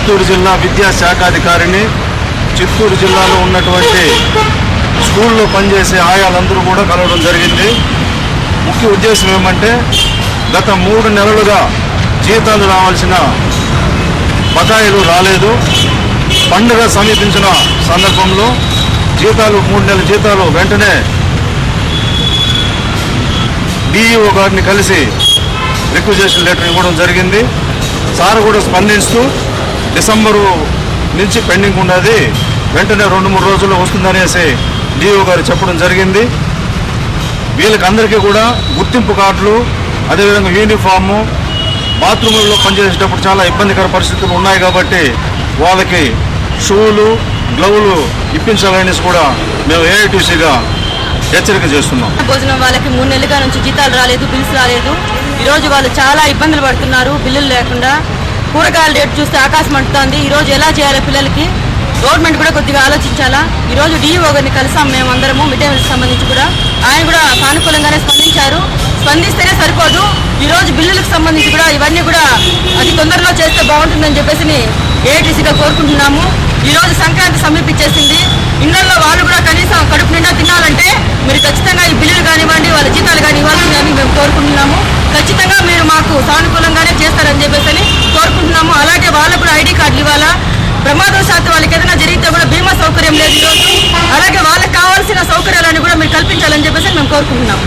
చిత్తూరు జిల్లా విద్యాశాఖాధికారిని, చిత్తూరు జిల్లాలో ఉన్నటువంటి స్కూల్లో పనిచేసే ఆయాలందరూ కూడా కలవడం జరిగింది. ముఖ్య ఉద్దేశం ఏమంటే గత 3 నెలలుగా జీతాలు రావాల్సిన బకాయిలు రాలేదు. పండుగ సమీపించిన సందర్భంలో 3 నెలల జీతాలు వెంటనే డిఈఓ గారిని కలిసి రిక్వెజేషన్ లెటర్ ఇవ్వడం జరిగింది. సార్ కూడా స్పందిస్తూ డిసెంబరు నుంచి పెండింగ్ ఉన్నది, వెంటనే 2-3 రోజుల్లో వస్తుందనేసి డిఈఓ గారు చెప్పడం జరిగింది. వీళ్ళకందరికీ కూడా గుర్తింపు కార్డులు, అదేవిధంగా యూనిఫాము, బాత్రూముల్లో పనిచేసేటప్పుడు చాలా ఇబ్బందికర పరిస్థితులు ఉన్నాయి కాబట్టి వాళ్ళకి షూలు, గ్లౌలు ఇప్పించాలనేసి కూడా మేము ఏఐటీసీగా హెచ్చరిక చేస్తున్నాం. భోజనం వాళ్ళకి 3 నెలలుగా నుంచి జీతాలు రాలేదు, బిల్స్ రాలేదు. ఈరోజు వాళ్ళు చాలా ఇబ్బందులు పడుతున్నారు బిల్లులు లేకుండా. కూరగాయల రేటు చూస్తే ఆకాశం అంటుతోంది. ఈరోజు ఎలా చేయాలి పిల్లలకి గవర్నమెంట్ కూడా కొద్దిగా ఆలోచించాలా. ఈరోజు డిఈఓ గారిని కలిసాం మేము అందరము, మిడ్ డే మీల్స్ సంబంధించి కూడా. ఆయన కూడా సానుకూలంగానే స్పందించారు. స్పందిస్తేనే సరిపోదు, ఈరోజు బిల్లులకు సంబంధించి కూడా ఇవన్నీ కూడా అతి తొందరలో చేస్తే బాగుంటుందని చెప్పేసి ఏఐటీసీగా కోరుకుంటున్నాము. ఈరోజు సంక్రాంతి సమీపించేసింది. ఇళ్లలో వాళ్ళు కూడా కనీసం కడుపు నిండా తినాలంటే మీరు ఖచ్చితంగా ఈ బిల్లులు కానివ్వండి, వాళ్ళ జీతాలు కానీ ఇవ్వాల్సిందని మేము కోరుకుంటున్నాము. ఖచ్చితంగా మీరు మాకు సానుకూలంగానే చేస్తారని చెప్పేసి కోరుకుంటున్నాము. అలాగే వాళ్ళకు కూడా ఐడి కార్డులు ఇవ్వాలా. ప్రమాదవశాత్తు వాళ్ళకి ఏదైనా జరిగితే కూడా బీమా సౌకర్యం లేదు ఈరోజు. అలాగే వాళ్ళకి కావాల్సిన సౌకర్యాలను కూడా మీరు కల్పించాలని చెప్పేసి మేము కోరుకుంటున్నాము.